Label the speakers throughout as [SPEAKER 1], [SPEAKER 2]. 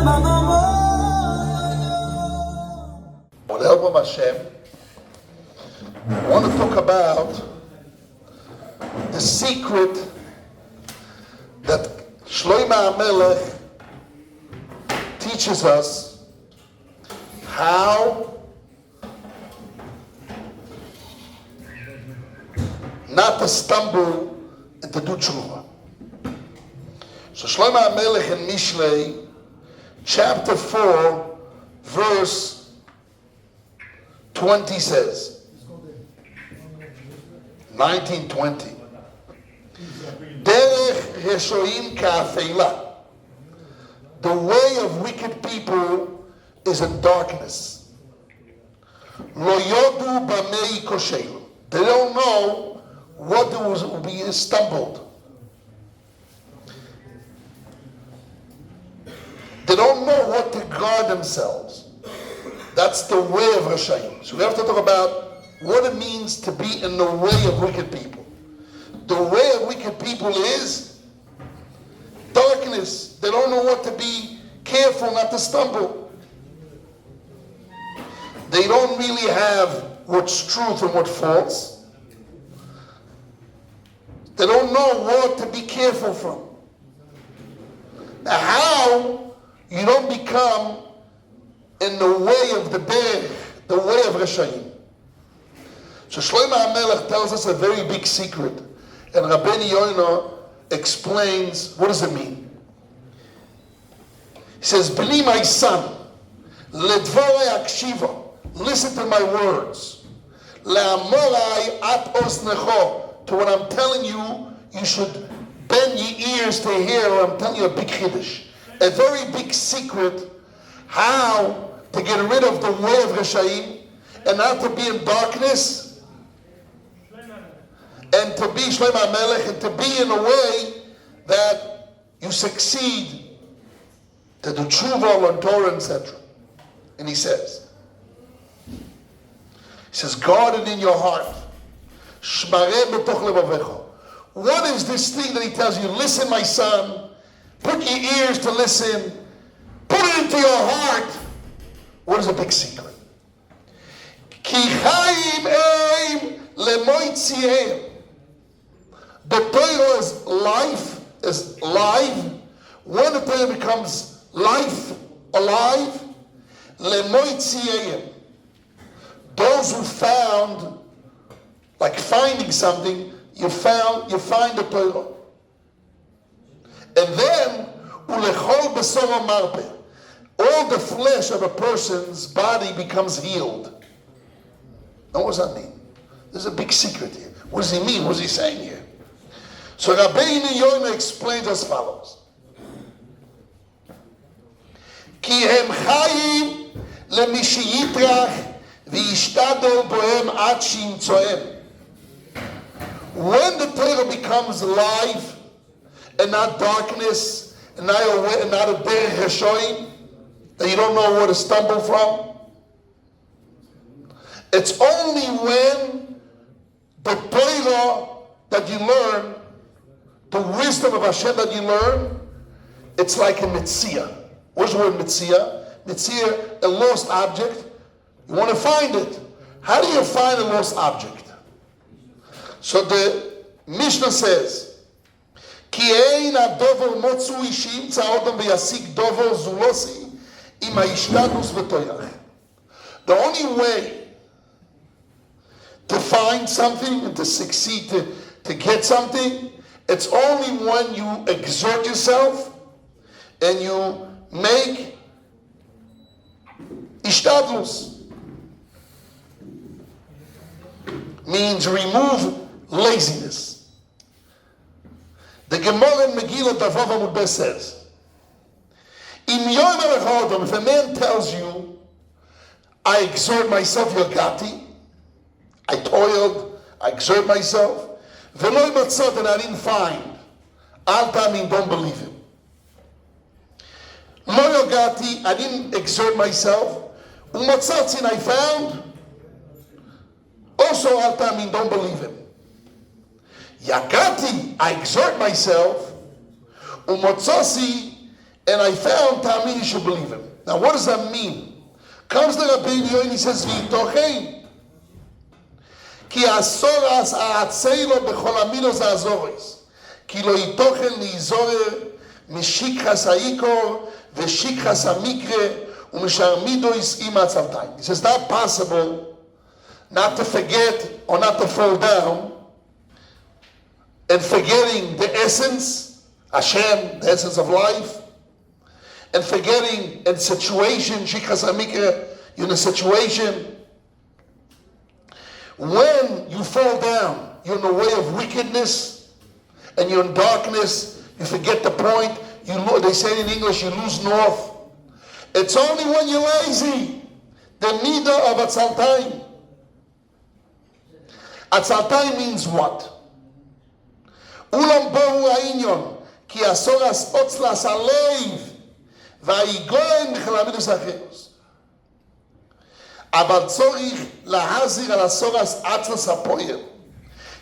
[SPEAKER 1] With the help of Hashem, I want to talk about the secret that Shlomoh HaMelech teaches us how not to stumble and to do teshuva. So Shlomoh HaMelech in Mishlei, chapter 4, verse 20 says, 1920. Derech reshoim ka'afela. The way of wicked people is in darkness. Lo yodu b'mei koshelu. They don't know what will be stumbled. They don't know what to guard themselves. That's the way of Rashaim. So we have to talk about what it means to be in the way of wicked people. The way of wicked people is darkness. They don't know what to be careful not to stumble. They don't really have what's truth and what's false. They don't know what to be careful from. Now, how you don't become in the way of the derech, the way of Rashaim. So Shlomoh HaMelech tells us a very big secret, and Rabbi Yoina explains what does it mean. He says, "B'ni, my son, ledvorei akshiva, listen to my words. Le'amorai at osnecho, to what I'm telling you, you should bend your ears to hear. Or I'm telling you a big chiddush, a very big secret, how to get rid of the way of Rashaim and not to be in darkness, and to be Shlomoh HaMelech, and to be in a way that you succeed to do Teshuvah, learn Torah, etc." And he says, guard it in your heart. Shmareh b'toch levavecha. What is this thing that he tells you? Listen, my son, put your ears to listen, put it into your heart. What is a big secret? Ki chaim eim lemoitzihem. The Torah is life, is live. When the Torah becomes life, alive, lemoitzihem. Those who found, like finding something, you find the Torah. And then, ulechol besor marpeh, all the flesh of a person's body becomes healed. Now, what does that mean? There's a big secret here. What does he mean? What is he saying here? So Rabbi Yoina explains as follows. Ki hem chayim lemishi v'yishtadol bohem ad shimtzohem. When the Torah becomes life and not darkness and not a derech reshoim, that you don't know where to stumble from, it's only when the Torah that you learn, the wisdom of Hashem that you learn, it's like a mitzvah. What's the word mitzvah? Mitzvah, a lost object. You want to find it. How do you find a lost object? So the Mishnah says, Ki ein hadover motzu ishim tza'odam v'yasik dover zulosi im ha'ishtadus v'toyach. The only way to find something and to succeed, to get something, it's only when you exert yourself and you make ishtadlus. Means remove laziness. The Gemara in Megillah Davav Amud Bes says, if a man tells you, I exert myself, yagati, I toiled, I exert myself, and I didn't find, al tamim, don't believe him. Lo yagati, I didn't exert myself, umatzatsin, I found, also al tamim, don't believe him. Yagati, I exert myself, umatzasi, And I found, Tami, you should believe him. Now, what does that mean? Comes the Rabbi and he says, V'itochein, ki asoras a'atzei lo b'chol amilos ha'azoris, ki lo itochen li'zorer mishikras ha'ikor v'shikras ha'mikre u'misharmidois im ha'tzaltayim. He says, it's not possible not to forget or not to fall down and forgetting the essence, Hashem, the essence of life, and forgetting a situation, shikras ha'mikre, you're in a situation. When you fall down, you're in a way of wickedness, and you're in darkness, you forget the point, they say in English, you lose north. It's only when you're lazy, the midah of atzaltayim. Atzaltayim means what? Ulam bohu ha'inyon, ki asoras otzlas aleiv, v'ayigoen michalamidos acheros. אבל צורך להזהיר על הסורס עצלס הפועל,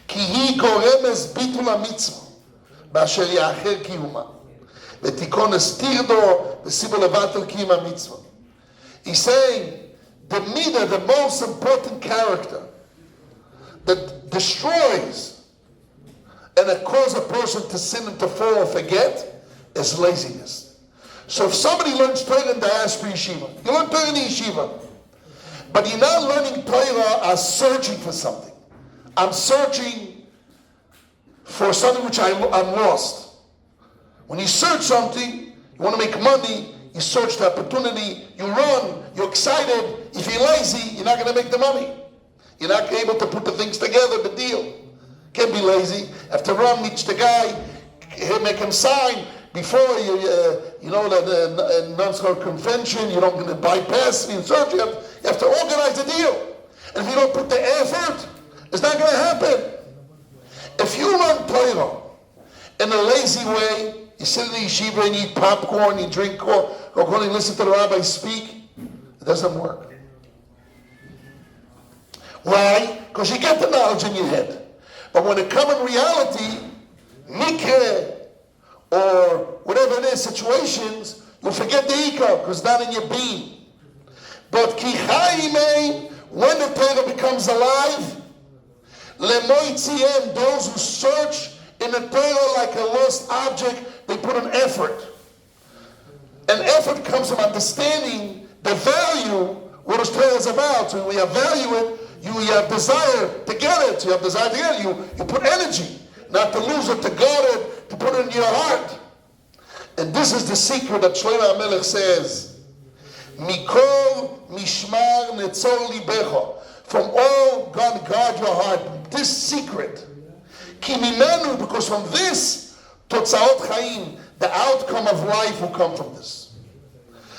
[SPEAKER 1] כי היא גורמס ביטול המצווה, באשר יאחר קיומה, ותיקון הסתירדו, וסיבו לבטל קיום המצווה. He's saying, the midah, the most important character, that destroys and causes a person to sin and to fall or forget, is laziness. So if somebody learns Torah in Diaspora Yeshiva, you learn Torah in the Yeshiva, but you're not learning Torah as searching for something. I'm searching for something which I'm lost. When you search something, you want to make money, you search the opportunity, you run, you're excited. If you're lazy, you're not going to make the money. You're not able to put the things together, the deal. Can't be lazy. You have to run, meet the guy, make him sign. Before the non-scholar convention, you don't going to bypass me and search. You have to organize the deal. And if you don't put the effort, it's not going to happen. If you learn Torah in a lazy way, you sit in the yeshiva and eat popcorn, you drink Coca-Cola, and listen to the Rabbi speak, it doesn't work. Why? Because you get the knowledge in your head. But when it comes in reality, mikre, or whatever it is, situations, you'll forget the ikar, because it's not in your being. But ki chayimei, when the Torah becomes alive, lemoitziem, those who search in the Torah like a lost object, they put an effort. And effort comes from understanding the value, what this Torah is about. So when you value it, you have desire to get it. You have desire to get it. You put energy, not to lose it, to guard it, to put it in your heart. And this is the secret that Shlomoh HaMelech says, Mikol mishmar netzor libecha. From all, God guard your heart. This secret. Ki mimenu, because from this, totzaot chaim, the outcome of life will come from this.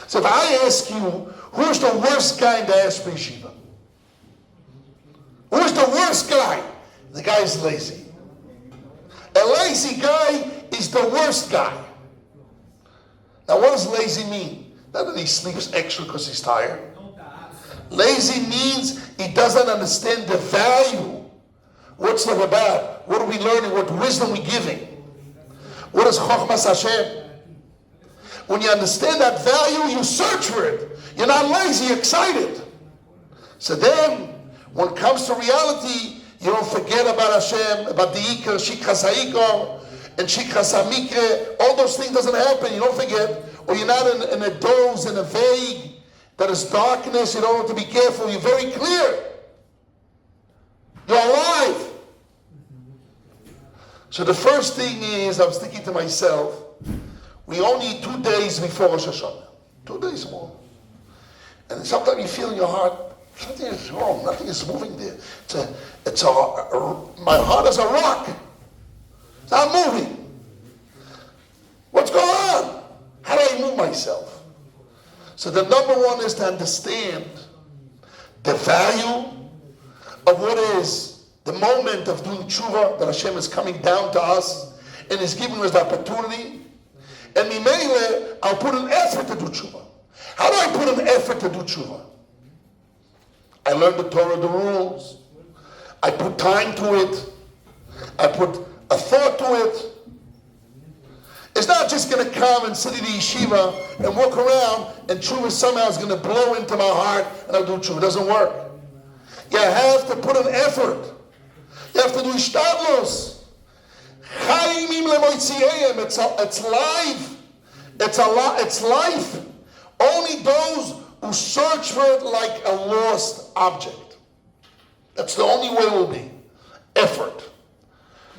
[SPEAKER 1] So if I ask you, who's the worst guy in the Diaspora Yeshiva? Who's the worst guy? The guy is lazy. A lazy guy is the worst guy. Now what does lazy mean? Not that he sleeps extra because he's tired. Lazy means he doesn't understand the value. What's it about? What are we learning? What wisdom are we giving? What is Chochmas Hashem? When you understand that value, you search for it. You're not lazy, you're excited. So then, when it comes to reality, you don't forget about Hashem, about the Ikar, Shikras HaIkar, and Shikras HaMikre. All those things doesn't happen. You don't forget. Or you're not in a doze, in a vague, that is darkness. You don't have to be careful. You're very clear. You're alive. So the first thing is, I was thinking to myself, we only 2 days before Rosh Hashanah. 2 days more. And sometimes you feel in your heart, something is wrong, nothing is moving there. My heart is a rock. It's not moving. What's going on? How do I move myself? So the number one is to understand the value of what is the moment of doing teshuva, that Hashem is coming down to us and is giving us the opportunity. And Mimele, I'll put an effort to do teshuva. How do I put an effort to do teshuva? I learned the Torah, the rules. I put time to it. I put a thought to it. It's not just going to come and sit in the yeshiva and walk around and teshuva somehow is going to blow into my heart and I'll do teshuva. It doesn't work. You have to put an effort. You have to do ishtadlos. It's life. It's life. Only those who search for it like a lost object. That's the only way it will be. Effort.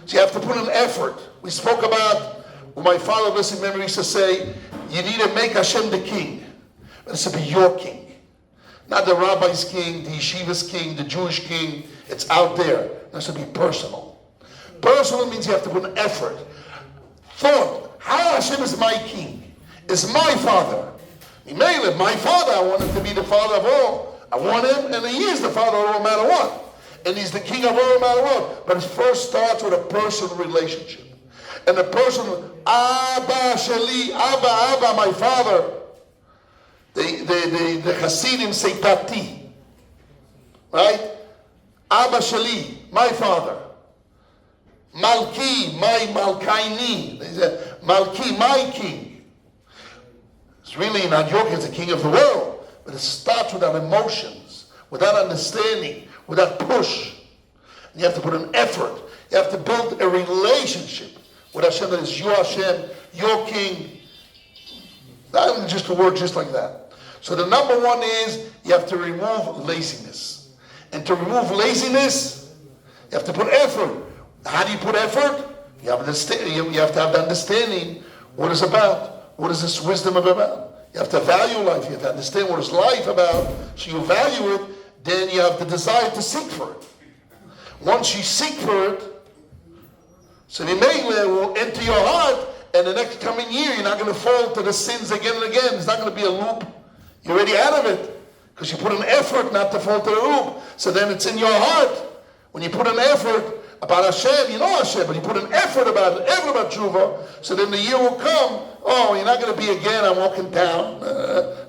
[SPEAKER 1] So you have to put an effort. We spoke about, well, my father, blessed memory, used to say, you need to make HaShem the king. But it's to be your king. Not the rabbi's king, the yeshiva's king, the Jewish king. It's out there. It has to be personal. Personal means you have to put an effort. Thought, how HaShem is my king, is my father. My father, I want him to be the father of all. I want him, and he is the father of all no matter what. And he's the king of all no matter what. But it first starts with a personal relationship. And the person, Abba Shali, Abba, my father. The Hasidim say Tati. Right? Abba Shali, my father. Malki, my Malkaini. They say, Malki, my king. It's really not your king, it's the king of the world. But it starts with our emotions, with that understanding, with that push. And you have to put an effort. You have to build a relationship with Hashem that is your Hashem, your king. Not just a word just like that. So the number one is you have to remove laziness. And to remove laziness, you have to put effort. How do you put effort? You have to have the understanding what it's about. What is this wisdom about? You have to value life. You have to understand what is life about. So you value it, then you have the desire to seek for it. Once you seek for it, so the Mishlei will enter your heart, and the next coming year you're not going to fall to the sins again and again. It's not going to be a loop. You're already out of it. Because you put an effort not to fall to the loop. So then it's in your heart. When you put an effort about Hashem, you know Hashem, but you put an effort about teshuva, so then the year will come, oh, you're not going to be again, I'm walking down.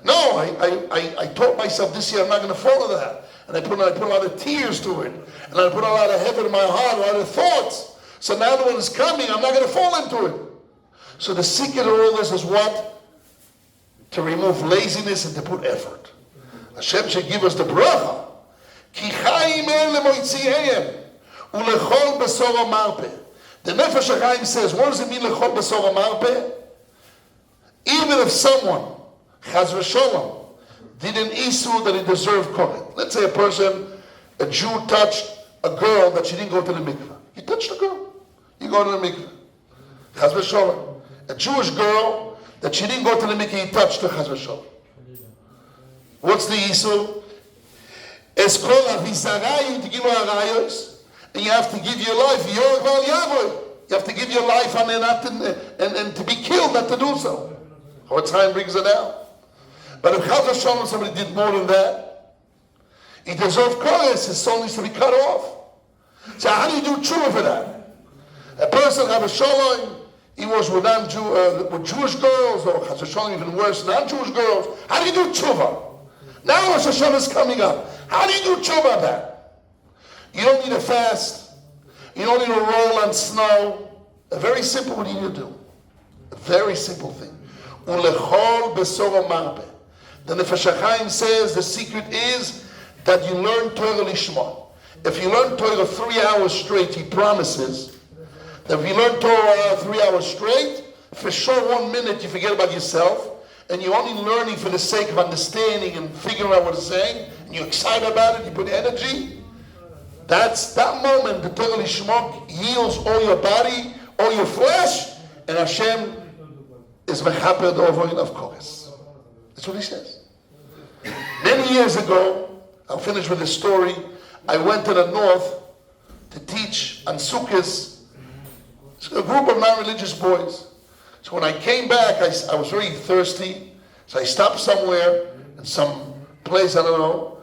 [SPEAKER 1] No, I taught myself this year I'm not going to follow that. And I put a lot of tears to it. And I put a lot of heaven in my heart, a lot of thoughts. So now the one is coming, I'm not going to fall into it. So the secret of all this is what? To remove laziness and to put effort. Hashem should give us the bracha. Ki chaim lemoitzihem. Ulechol besor marpe. The Nefesh HaChaim says, what does it mean lechol besor marpe? Even if someone, chaz v'sholom, did an issur that he deserved kohen. Let's say a Jew touched a girl that she didn't go to the mikveh. He touched a girl. You go to the mikveh. Chaz v'sholom. A Jewish girl that she didn't go to the mikveh, he touched her, chaz v'sholom. What's the issur? Eskol avisarayu tigilu harayos. And you have to give your life. You have to give your life on and to be killed, not to do so. What time brings it out? But if Chaz v'sholom somebody did more than that, he deserved Toras. His soul needs to be cut off. So how do you do teshuva for that? A person, Chaz v'sholom, he was with Jewish girls, or Chaz v'sholom even worse, non-Jewish girls. How do you do teshuva? Now Rosh Hashanah is coming up. How do you do teshuva that? You don't need a fast. You don't need to roll on snow. A very simple what you need to do. A very simple thing. Ulechol besor marpe. The Nefesh HaChaim says the secret is that you learn Torah Lishma. If you learn Torah 3 hours straight, he promises that if you learn Torah 3 hours straight, for sure 1 minute you forget about yourself, and you're only learning for the sake of understanding and figuring out what it's saying, and you're excited about it, you put energy. That's that moment the Torah Lishma heals all your body, all your flesh, and Hashem is mechaper the offering of Toras. That's what he says. Many years ago, I'll finish with this story. I went to the north to teach on Sukkot. A group of non-religious boys. So when I came back, I was very thirsty. So I stopped somewhere in some place, I don't know,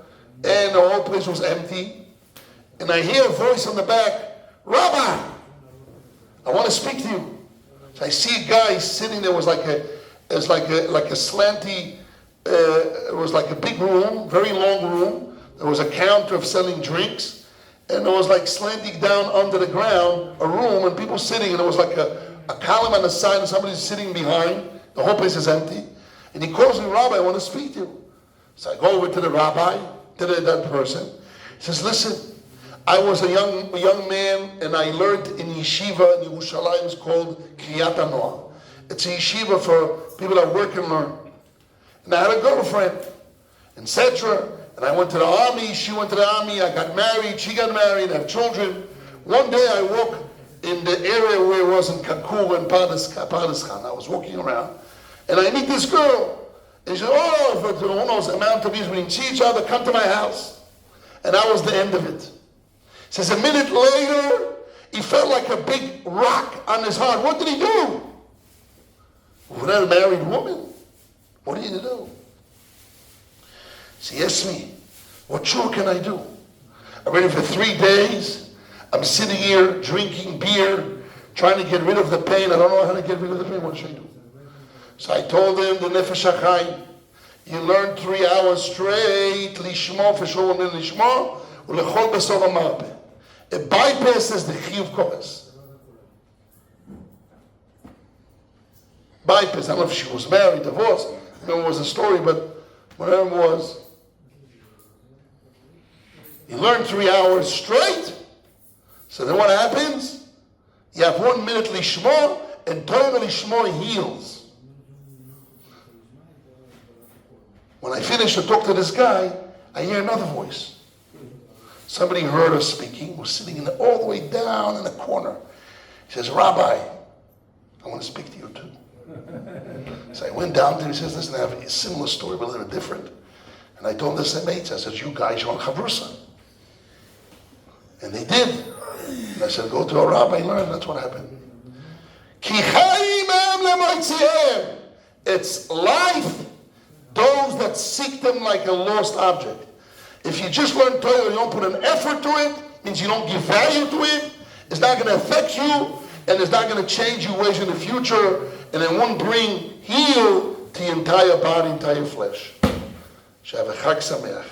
[SPEAKER 1] and the whole place was empty. And I hear a voice on the back, Rabbi, I want to speak to you. So I see a guy sitting there. It was like a slanty. It was like a big room, very long room. There was a counter of selling drinks, and it was like slanting down under the ground, a room, and people sitting. And it was like a a column on the side and somebody's sitting behind. The whole place is empty. And he calls me, Rabbi, I want to speak to you. So I go over to the rabbi, to that person. He says, listen, I was a young man and I learned in yeshiva in Yerushalayim. It's called Kriyat HaNoah. It's a yeshiva for people that work and learn. And I had a girlfriend, etc. And I went to the army, she went to the army, I got married, she got married, I have children. One day I walked in the area where it was in Kakur and Padiskan. I was walking around and I meet this girl. And she said, oh, for who knows, amount of years we didn't see each other, come to my house. And that was the end of it. He says, a minute later, he felt like a big rock on his heart. What did he do? We're not a married woman. What are you to do? So he asked me, what chore can I do? I'm ready for 3 days. I'm sitting here drinking beer, trying to get rid of the pain. I don't know how to get rid of the pain. What should I do? So I told him the Nefesh HaChaim, you learn 3 hours straight, lishmo, feshor u'nin lishmo, u'lechol besov ha'marpeh. It bypasses the chiyuv kohes. Bypass. I don't know if she was married, divorced. I don't know what was the story, but whatever it was. You learn 3 hours straight. So then what happens? You have 1 minute lishmo, and Torah lishmo heals. When I finish to talk to this guy, I hear another voice. Somebody heard us speaking, was sitting all the way down in the corner. He says, Rabbi, I want to speak to you too. So I went down to him, he says, listen, I have a similar story, but a little bit different. And I told him the same age. I said, you guys are on Chavrusa. And they did. And I said, go to a rabbi, learn. That's what happened. It's life, those that seek them like a lost object. If you just learn Torah, you don't put an effort to it, means you don't give value to it, it's not going to affect you, and it's not going to change your ways in the future, and it won't bring heal to your entire body, entire flesh. Have a Chag Sameach.